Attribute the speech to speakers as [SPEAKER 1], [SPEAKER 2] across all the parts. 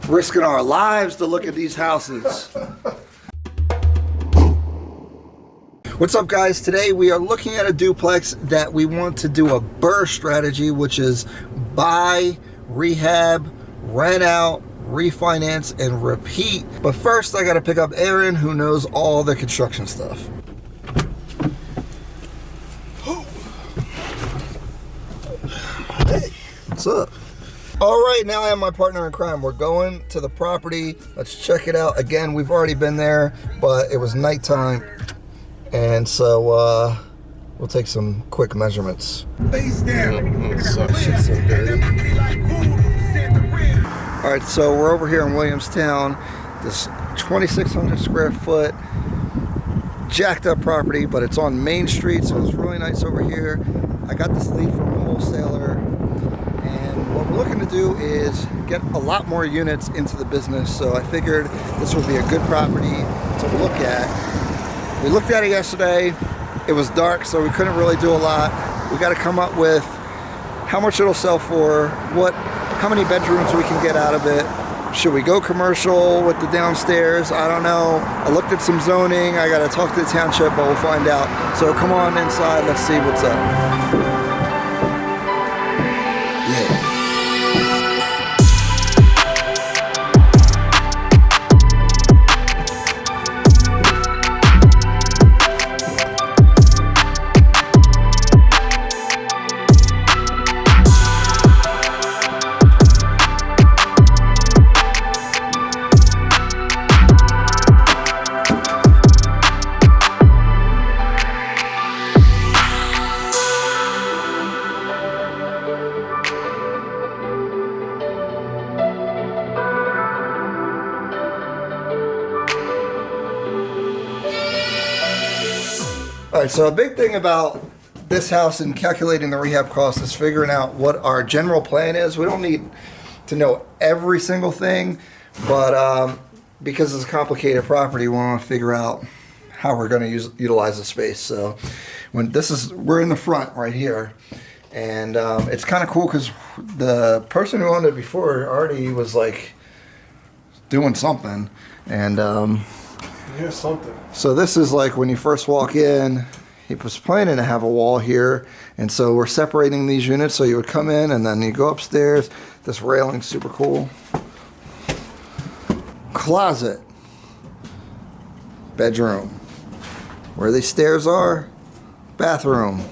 [SPEAKER 1] risking our lives to look at these houses. What's up, guys? Today we are looking at a duplex that we want to do a BRRRR strategy, which is buy, rehab, rent out, refinance, and repeat. But first I gotta pick up Aaron, who knows all the construction stuff. Hey, what's up? All right, now I have my partner in crime. We're going to the property. Let's check it out. Again, we've already been there, but it was nighttime. And so we'll take some quick measurements. Face down. Shit's so dirty. All right, so we're over here in Williamstown. This 2,600 square foot jacked up property, but it's on Main Street, so it's really nice over here. I got this lead from a wholesaler, and what we're looking to do is get a lot more units into the business. So I figured this would be a good property to look at. We looked at it yesterday. It was dark, so we couldn't really do a lot. We got to come up with how much it'll sell for, how many bedrooms we can get out of it. Should we go commercial with the downstairs? I don't know. I looked at some zoning. I got to talk to the township, but we'll find out. So come on inside. Let's see what's up. All right, so a big thing about this house and calculating the rehab cost is figuring out what our general plan is. We don't need to know every single thing, but because it's a complicated property, we want to figure out how we're going to utilize the space. So we're in the front right here, and it's kind of cool because the person who owned it before already was like doing something, and
[SPEAKER 2] yeah, something.
[SPEAKER 1] So this is like when you first walk in, he was planning to have a wall here, and so we're separating these units. So you would come in and then you go upstairs. This railing's super cool. Closet. Bedroom. Where these stairs are, bathroom.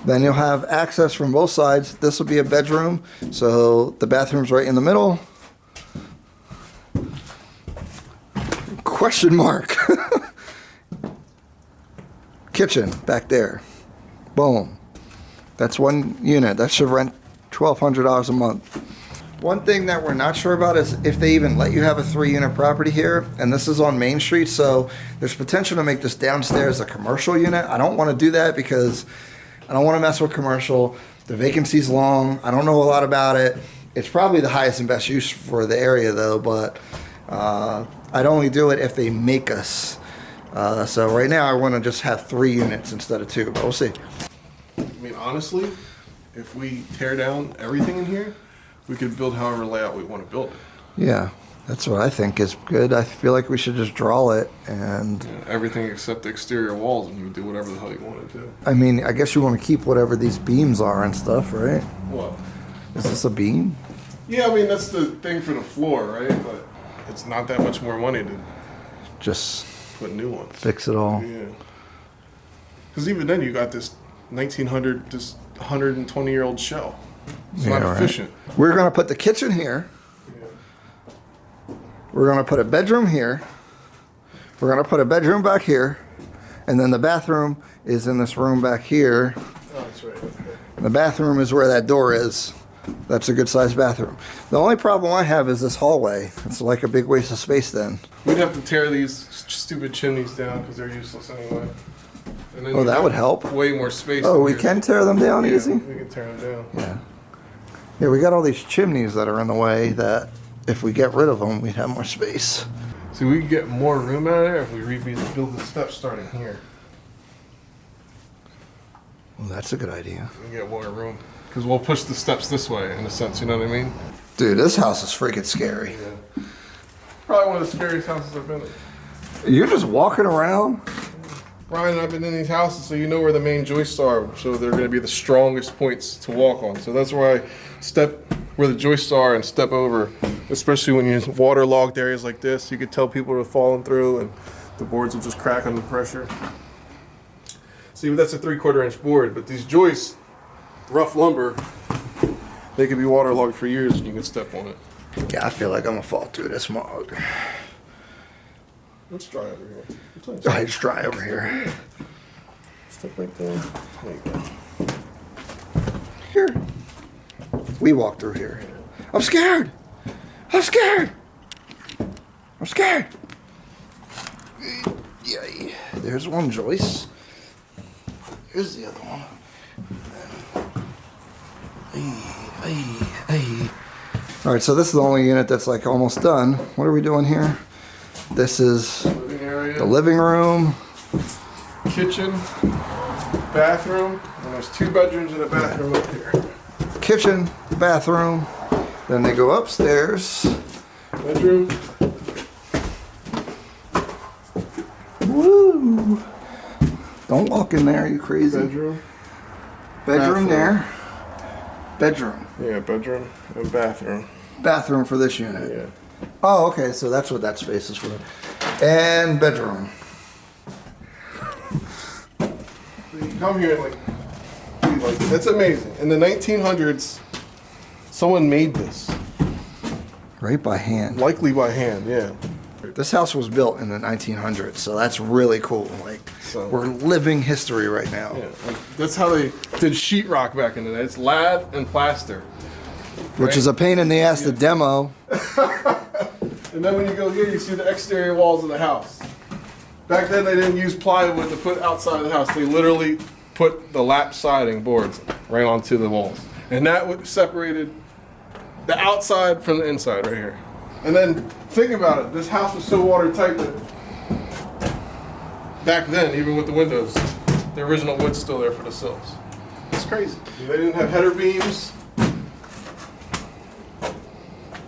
[SPEAKER 1] Then you'll have access from both sides. This will be a bedroom, so the bathroom's right in the middle. Question mark. Kitchen back there. Boom. That's one unit. That should rent $1,200 a month. One thing that we're not sure about is if they even let you have a 3-unit property here, and this is on Main Street, so there's potential to make this downstairs a commercial unit. I don't want to do that because I don't want to mess with commercial. The vacancy's long. I don't know a lot about it. It's probably the highest and best use for the area though, but I'd only do it if they make us. So right now I want to just have 3 units instead of 2, but we'll see.
[SPEAKER 2] I mean, honestly, if we tear down everything in here, we could build however layout we want to build it.
[SPEAKER 1] Yeah, that's what I think is good. I feel like we should just draw it and...
[SPEAKER 2] Yeah, everything except the exterior walls, and you do whatever the hell you want to do.
[SPEAKER 1] I mean, I guess you want to keep whatever these beams are and stuff, right?
[SPEAKER 2] What?
[SPEAKER 1] Is this a beam?
[SPEAKER 2] Yeah, I mean, that's the thing for the floor, right? But it's not that much more money to
[SPEAKER 1] just
[SPEAKER 2] put new ones.
[SPEAKER 1] Fix it all.
[SPEAKER 2] Yeah. Because even then, you got this 1900, this 120-year-old shell. It's not efficient.
[SPEAKER 1] Right. We're going to put the kitchen here. Yeah. We're going to put a bedroom here. We're going to put a bedroom back here. And then the bathroom is in this room back here.
[SPEAKER 2] Oh, that's right. Okay.
[SPEAKER 1] And the bathroom is where that door is. That's a good sized bathroom. The only problem I have is this hallway. It's like a big waste of space then.
[SPEAKER 2] We'd have to tear these stupid chimneys down because they're useless anyway. And then
[SPEAKER 1] that would help.
[SPEAKER 2] Way more space.
[SPEAKER 1] Oh, we can tear them down easy?
[SPEAKER 2] We can tear them down.
[SPEAKER 1] Yeah. Yeah, we got all these chimneys that are in the way that if we get rid of them, we'd have more space.
[SPEAKER 2] See, we could get more room out of there if we rebuild the steps starting here.
[SPEAKER 1] Well, that's a good idea.
[SPEAKER 2] We can get more room. Because we'll push the steps this way, in a sense, you know what I mean?
[SPEAKER 1] Dude, this house is freaking scary.
[SPEAKER 2] Yeah. Probably one of the scariest houses I've been in.
[SPEAKER 1] You're just walking around?
[SPEAKER 2] Brian and I've been in these houses, so you know where the main joists are. So they're going to be the strongest points to walk on. So that's why I step where the joists are and step over, especially when you're in waterlogged areas like this. You could tell people are falling through and the boards will just crack under pressure. See, that's a 3/4 inch board, but these joists, rough lumber, they could be waterlogged for years and you can step on it.
[SPEAKER 1] Yeah, I feel like I'm gonna fall through this mug.
[SPEAKER 2] It's dry over here.
[SPEAKER 1] It's dry over here.
[SPEAKER 2] Step right there. There you go.
[SPEAKER 1] Here. We walk through here. I'm scared. I'm scared. I'm scared. Yeah. There's one joist. Here's the other one. Hey. All right, so this is the only unit that's like almost done. What are we doing here? This is
[SPEAKER 2] Living area.
[SPEAKER 1] the living room.
[SPEAKER 2] Kitchen. Bathroom. And there's 2 bedrooms and a bathroom up here.
[SPEAKER 1] Kitchen, bathroom. Then they go upstairs.
[SPEAKER 2] Bedroom.
[SPEAKER 1] Woo! Don't walk in there, you crazy.
[SPEAKER 2] Bedroom.
[SPEAKER 1] Bedroom
[SPEAKER 2] Bathroom.
[SPEAKER 1] there. Bedroom.
[SPEAKER 2] Yeah, bedroom and bathroom.
[SPEAKER 1] Bathroom for this unit.
[SPEAKER 2] Yeah.
[SPEAKER 1] Oh, okay, so that's what that space is for. And bedroom.
[SPEAKER 2] So you come here and like that's amazing. In the 1900s, someone made this.
[SPEAKER 1] Right by hand.
[SPEAKER 2] Likely by hand, yeah.
[SPEAKER 1] This house was built in the 1900s, so that's really cool. Like,
[SPEAKER 2] So-
[SPEAKER 1] we're living history right now.
[SPEAKER 2] Yeah, like, that's how they did sheetrock back in the day. It's lath and plaster.
[SPEAKER 1] Which is a pain in the ass to demo.
[SPEAKER 2] And then when you go here, you see the exterior walls of the house. Back then, they didn't use plywood to put outside the house. They literally put the lap siding boards right onto the walls. And that separated the outside from the inside right here. And then think about it. This house was so watertight that back then, even with the windows, the original wood's still there for the sills. It's crazy. They didn't have header beams.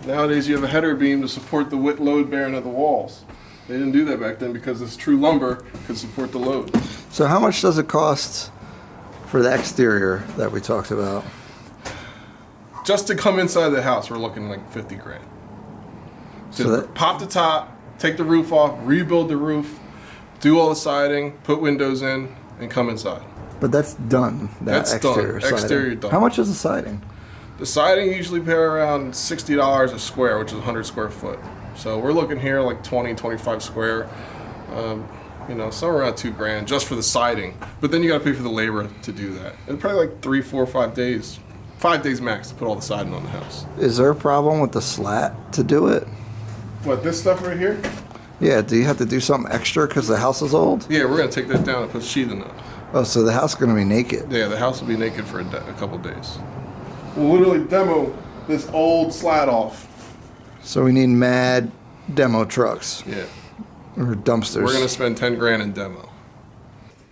[SPEAKER 2] Nowadays, you have a header beam to support the load bearing of the walls. They didn't do that back then because this true lumber could support the load.
[SPEAKER 1] So how much does it cost for the exterior that we talked about?
[SPEAKER 2] Just to come inside the house, we're looking like 50 grand. So
[SPEAKER 1] So that-
[SPEAKER 2] pop the top, take the roof off, rebuild the roof, do all the siding, put windows in, and come inside.
[SPEAKER 1] But that's done.
[SPEAKER 2] That's
[SPEAKER 1] exterior
[SPEAKER 2] done.
[SPEAKER 1] siding.
[SPEAKER 2] Exterior done.
[SPEAKER 1] How much is the siding?
[SPEAKER 2] The siding usually pay around $60 a square, which is 100 square foot. So we're looking here like 20, 25 square. Somewhere around 2 grand just for the siding. But then you got to pay for the labor to do that. It's probably like 3, 4, 5 days. 5 days max to put all the siding on the house.
[SPEAKER 1] Is there a problem with the slat to do it?
[SPEAKER 2] What, this stuff right here?
[SPEAKER 1] Yeah, do you have to do something extra because the house is old?
[SPEAKER 2] Yeah, we're going to take that down and put sheathing up.
[SPEAKER 1] Oh, so the house is going to be naked.
[SPEAKER 2] Yeah, the house will be naked for a couple days. We'll literally demo this old slat off.
[SPEAKER 1] So we need mad demo trucks
[SPEAKER 2] Yeah.
[SPEAKER 1] or dumpsters.
[SPEAKER 2] We're going to spend 10 grand in demo.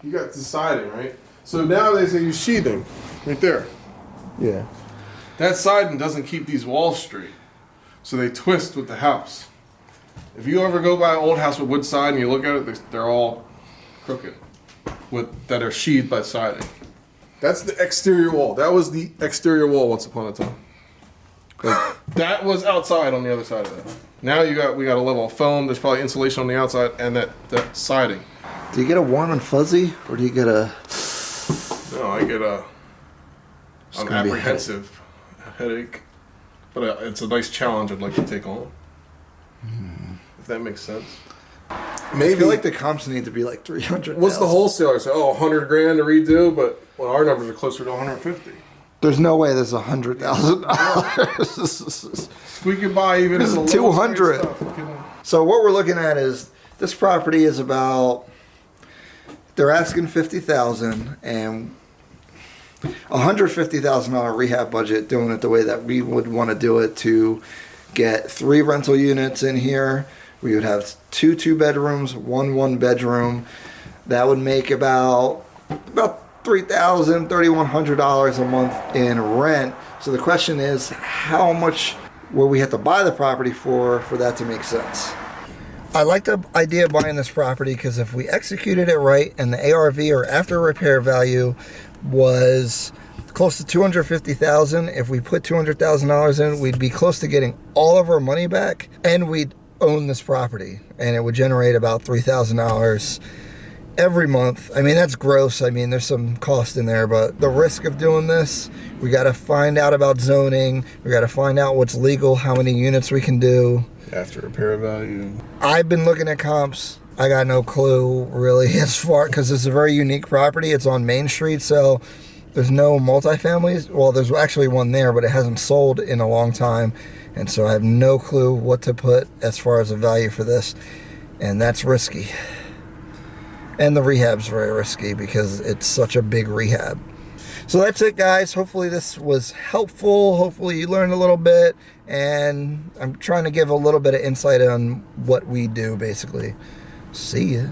[SPEAKER 2] You got the siding, right? So nowadays they use sheathing right there.
[SPEAKER 1] Yeah.
[SPEAKER 2] That siding doesn't keep these walls straight. So they twist with the house. If you ever go by an old house with wood siding and you look at it, they're all crooked that are sheathed by siding. That's the exterior wall. That was the exterior wall once upon a time. Like, that was outside on the other side of that. Now we got a level of foam. There's probably insulation on the outside and that siding.
[SPEAKER 1] Do you get a warm and fuzzy, or do you get a?
[SPEAKER 2] No, I get an
[SPEAKER 1] gonna be a
[SPEAKER 2] apprehensive headache. But it's a nice challenge I'd like to take on. If that makes sense.
[SPEAKER 1] Maybe. I feel like the comps need to be like 300.
[SPEAKER 2] What's the wholesaler say? Oh, 100 grand to redo, but our numbers are closer to 150.
[SPEAKER 1] There's no way there's $100,000.
[SPEAKER 2] We could buy even
[SPEAKER 1] This
[SPEAKER 2] the
[SPEAKER 1] is
[SPEAKER 2] lowest
[SPEAKER 1] 200.
[SPEAKER 2] grade stuff.
[SPEAKER 1] So what we're looking at is this property is about. They're asking $50,000 and $150,000 rehab budget. Doing it the way that we would want to do it to get 3 rental units in here. We would have 2 2-bedrooms, 1 1-bedroom. That would make about $3,000, $3,100 a month in rent. So the question is, how much where we have to buy the property for that to make sense. I like the idea of buying this property because if we executed it right and the ARV or after repair value was close to $250,000, if we put $200,000 in, we'd be close to getting all of our money back, and we'd own this property, and it would generate about $3,000 every month. I mean, that's gross. I mean, there's some cost in there, but the risk of doing this, we got to find out about zoning. We got to find out what's legal, how many units we can do.
[SPEAKER 2] After repair value.
[SPEAKER 1] I've been looking at comps. I got no clue really as far, because it's a very unique property. It's on Main Street, so there's no multifamilies. Well, there's actually one there, but it hasn't sold in a long time. And so I have no clue what to put as far as a value for this. And that's risky. And the rehab's very risky because it's such a big rehab. So that's it, guys. Hopefully this was helpful. Hopefully you learned a little bit. And I'm trying to give a little bit of insight on what we do, basically. See ya.